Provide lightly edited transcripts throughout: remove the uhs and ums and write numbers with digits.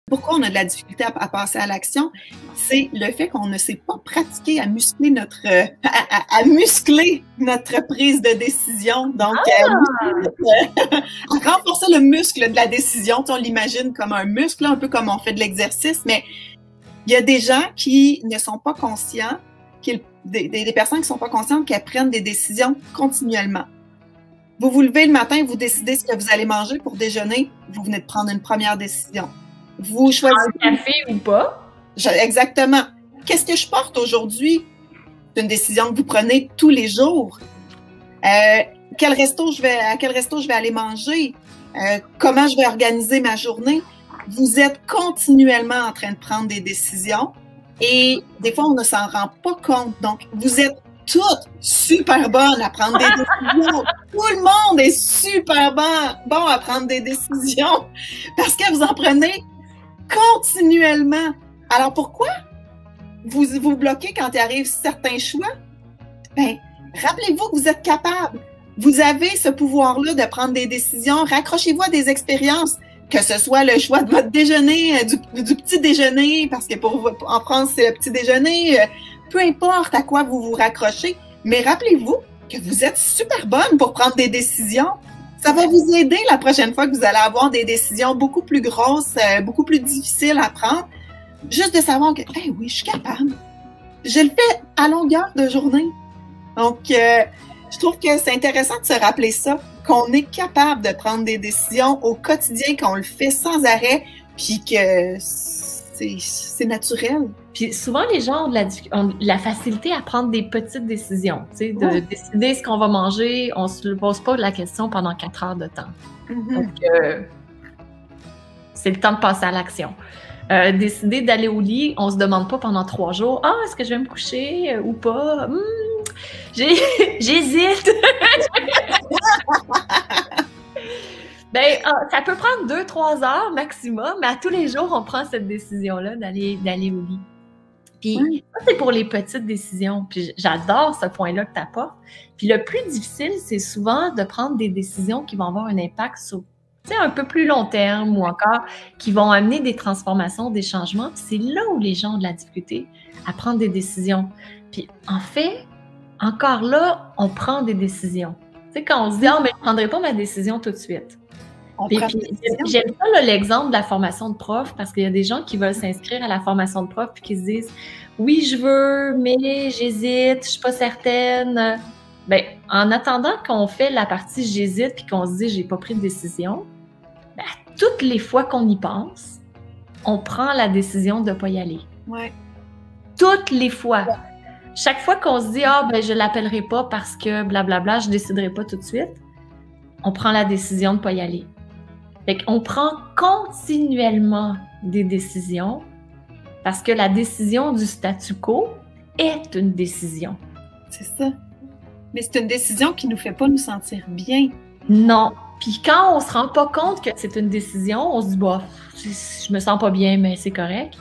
pourquoi on a de la difficulté à passer à l'action, c'est le fait qu'on ne sait pas pratiquer à muscler à muscler notre prise de décision. Donc, à renforcer le muscle de la décision. On l'imagine comme un muscle, un peu comme on fait de l'exercice, mais il y a des gens qui ne sont pas conscients, des personnes qui ne sont pas conscientes qu'elles prennent des décisions continuellement. Vous vous levez le matin, vous décidez ce que vous allez manger pour déjeuner, vous venez de prendre une première décision. Vous choisissez... Un café ou pas? Exactement. Qu'est-ce que je porte aujourd'hui? C'est une décision que vous prenez tous les jours. À quel resto je vais aller manger? Comment je vais organiser ma journée? Vous êtes continuellement en train de prendre des décisions et des fois, on ne s'en rend pas compte. Donc, vous êtes toutes super bonnes à prendre des décisions. Tout le monde est super bon à prendre des décisions parce que vous en prenez continuellement. Alors, pourquoi vous bloquez quand il arrive certains choix? Ben, rappelez-vous que vous êtes capable. Vous avez ce pouvoir-là de prendre des décisions. Raccrochez-vous à des expériences, que ce soit le choix de votre déjeuner, du petit déjeuner, parce que en France, c'est le petit déjeuner. Peu importe à quoi vous vous raccrochez, mais rappelez-vous que vous êtes super bonne pour prendre des décisions. Ça va vous aider la prochaine fois que vous allez avoir des décisions beaucoup plus grosses, beaucoup plus difficiles à prendre. Juste de savoir que, hey, oui, je suis capable. Je le fais à longueur de journée. Donc, je trouve que c'est intéressant de se rappeler ça, qu'on est capable de prendre des décisions au quotidien, qu'on le fait sans arrêt, puis que c'est naturel. Puis souvent, les gens ont la facilité à prendre des petites décisions, tu sais, de décider ce qu'on va manger. On ne se pose pas la question pendant 4 heures de temps. Donc, c'est le temps de passer à l'action. Décider d'aller au lit, on ne se demande pas pendant 3 jours, « Ah, est-ce que je vais me coucher ou pas? J'hésite! » Ben, ça peut prendre 2-3 heures maximum, mais à tous les jours, on prend cette décision-là d'aller au lit. Puis ça, c'est pour les petites décisions. Puis j'adore ce point-là que tu apportes. Puis le plus difficile, c'est souvent de prendre des décisions qui vont avoir un impact sur, tu sais, un peu plus long terme ou encore qui vont amener des transformations, des changements. Puis c'est là où les gens ont de la difficulté à prendre des décisions. Puis en fait, encore là, on prend des décisions. Tu sais, quand on se dit « Ah, mais je ne prendrai pas ma décision tout de suite. » J'aime ça l'exemple de la formation de prof parce qu'il y a des gens qui veulent s'inscrire à la formation de prof puis qui se disent « Oui, je veux, mais j'hésite, je suis pas certaine. » Ben, en attendant qu'on fait la partie « J'hésite » puis qu'on se dit « J'ai pas pris de décision », ben, toutes les fois qu'on y pense, on prend la décision de pas y aller. Ouais. Toutes les fois. Ouais. Chaque fois qu'on se dit « Ah, ben, je l'appellerai pas parce que blablabla, je déciderai pas tout de suite », on prend la décision de pas y aller. Fait qu'on prend continuellement des décisions parce que la décision du statu quo est une décision. C'est ça. Mais c'est une décision qui ne nous fait pas nous sentir bien. Non. Puis quand on ne se rend pas compte que c'est une décision, on se dit « Bah, je me sens pas bien, mais c'est correct. »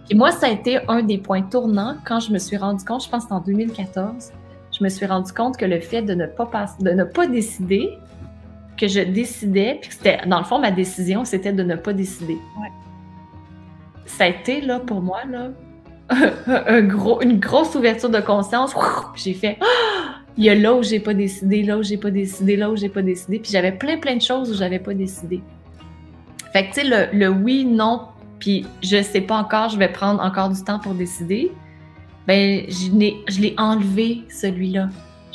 Et moi, ça a été un des points tournants quand je me suis rendu compte, je pense que c'est en 2014, je me suis rendu compte que le fait de ne pas décider, que je décidais, puis que c'était, dans le fond, ma décision, c'était de ne pas décider. Ouais. Ça a été, là, pour moi, là, une grosse ouverture de conscience. J'ai fait, il y a là où j'ai pas décidé, là où j'ai pas décidé, là où j'ai pas décidé, puis j'avais plein de choses où j'avais pas décidé. Fait que, tu sais, le oui, non, puis je sais pas encore, je vais prendre encore du temps pour décider, ben, je l'ai enlevé, celui-là.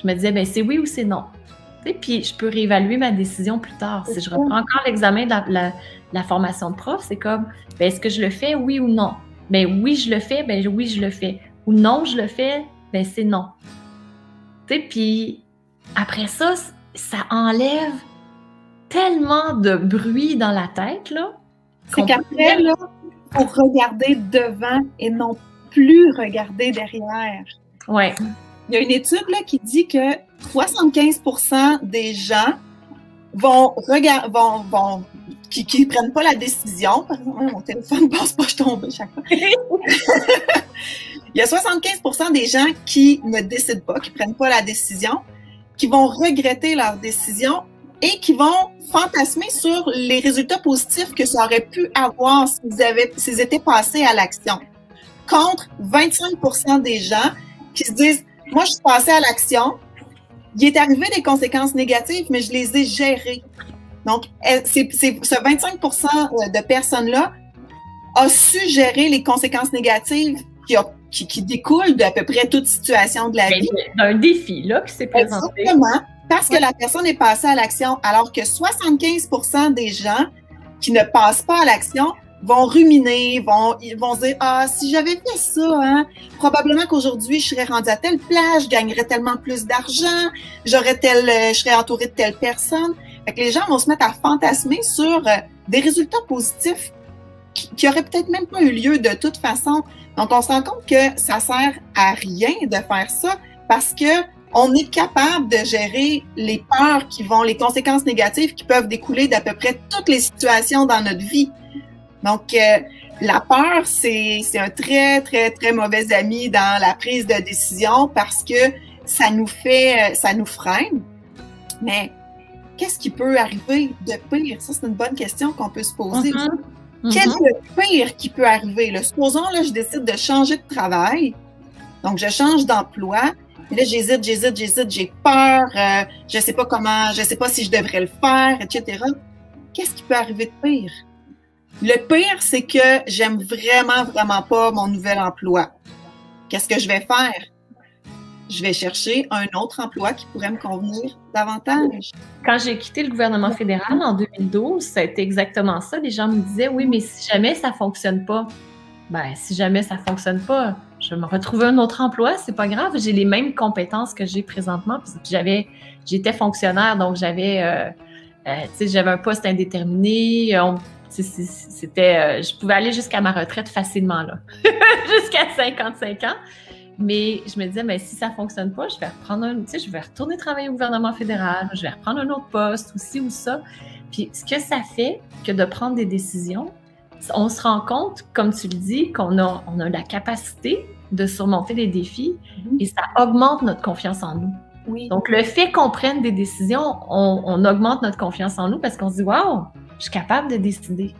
Je me disais, ben, c'est oui ou c'est non. Puis je peux réévaluer ma décision plus tard. Si je reprends encore l'examen de la formation de prof, c'est comme, ben, est-ce que je le fais, oui ou non? Ben oui, je le fais, ben oui, je le fais. Ou non, je le fais, ben c'est non. Tu sais, puis après ça, ça enlève tellement de bruit dans la tête, là. C'est qu'après, là, il faut regarder devant et non plus regarder derrière. Ouais. Il y a une étude là, qui dit que 75% des gens qui ne prennent pas la décision, par exemple, mon téléphone ne passe pas, je tombe chaque fois. Il y a 75% des gens qui ne décident pas, qui ne prennent pas la décision, qui vont regretter leur décision et qui vont fantasmer sur les résultats positifs que ça aurait pu avoir s'ils étaient passés à l'action. Contre 25% des gens qui se disent « Moi, je suis passé à l'action, il est arrivé des conséquences négatives, mais je les ai gérées. » Donc, ce 25% de personnes-là a su gérer les conséquences négatives qui découlent d'à peu près toute situation de la vie. D'un défi, là, qui s'est présenté. Exactement, parce que la personne est passée à l'action, alors que 75% des gens qui ne passent pas à l'action vont ruminer, vont se dire « Ah, si j'avais fait ça, hein, probablement qu'aujourd'hui, je serais rendue à telle place, je gagnerais tellement plus d'argent, je serais entourée de telle personne. » Fait que les gens vont se mettre à fantasmer sur des résultats positifs qui auraient peut-être même pas eu lieu de toute façon. Donc, on se rend compte que ça sert à rien de faire ça parce que on est capable de gérer les peurs les conséquences négatives qui peuvent découler d'à peu près toutes les situations dans notre vie. Donc, la peur, c'est un très, très, très mauvais ami dans la prise de décision parce que ça nous freine. Mais qu'est-ce qui peut arriver de pire? Ça, c'est une bonne question qu'on peut se poser. Quel est le pire qui peut arriver? Là? Supposons, là, je décide de changer de travail. Donc, je change d'emploi. Et là, j'hésite, j'ai peur, je sais pas si je devrais le faire, etc. Qu'est-ce qui peut arriver de pire? Le pire, c'est que j'aime vraiment, vraiment pas mon nouvel emploi. Qu'est-ce que je vais faire? Je vais chercher un autre emploi qui pourrait me convenir davantage. Quand j'ai quitté le gouvernement fédéral en 2012, ça a été exactement ça. Les gens me disaient, oui, mais si jamais ça fonctionne pas, si jamais ça fonctionne pas, je vais me retrouver un autre emploi, c'est pas grave. J'ai les mêmes compétences que j'ai présentement. J'étais fonctionnaire, donc j'avais un poste indéterminé. Je pouvais aller jusqu'à ma retraite facilement, là, jusqu'à 55 ans. Mais je me disais, mais si ça ne fonctionne pas, je vais retourner travailler au gouvernement fédéral, je vais reprendre un autre poste, ou ci ou ça. Puis ce que ça fait que de prendre des décisions, on se rend compte, comme tu le dis, qu'on a la capacité de surmonter les défis et ça augmente notre confiance en nous. Oui. Donc, le fait qu'on prenne des décisions, on augmente notre confiance en nous parce qu'on se dit, waouh, je suis capable de décider.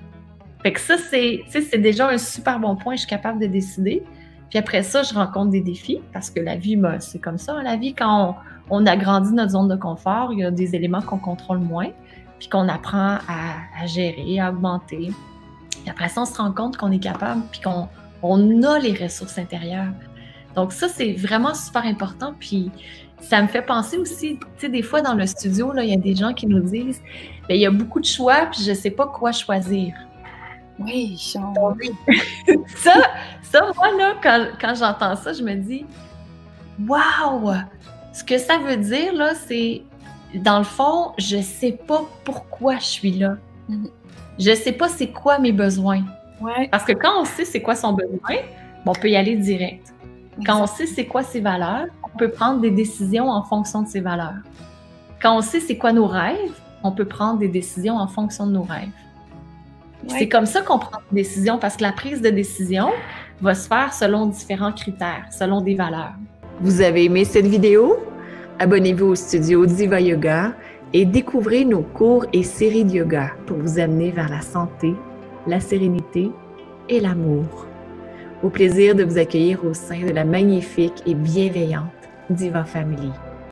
Fait que ça, c'est déjà un super bon point, je suis capable de décider. Puis après ça, je rencontre des défis parce que la vie, c'est comme ça. La vie, quand on agrandit notre zone de confort, il y a des éléments qu'on contrôle moins, puis qu'on apprend à gérer, à augmenter. Puis après ça, on se rend compte qu'on est capable, puis qu'on a les ressources intérieures. Donc ça, c'est vraiment super important. Puis ça me fait penser aussi, tu sais, des fois dans le studio, là, il y a des gens qui nous disent, bien, il y a beaucoup de choix, puis je ne sais pas quoi choisir. Oui, ça, moi, là, quand j'entends ça, je me dis, waouh! Ce que ça veut dire, là, c'est, dans le fond, je sais pas pourquoi je suis là. Je sais pas c'est quoi mes besoins. Ouais. Parce que quand on sait c'est quoi son besoin, on peut y aller direct. Quand on sait c'est quoi ses valeurs, on peut prendre des décisions en fonction de ses valeurs. Quand on sait c'est quoi nos rêves, on peut prendre des décisions en fonction de nos rêves. Ouais. C'est comme ça qu'on prend des décisions parce que la prise de décision va se faire selon différents critères, selon des valeurs. Vous avez aimé cette vidéo? Abonnez-vous au studio Diva Yoga et découvrez nos cours et séries de yoga pour vous amener vers la santé, la sérénité et l'amour. Au plaisir de vous accueillir au sein de la magnifique et bienveillante Diva Family.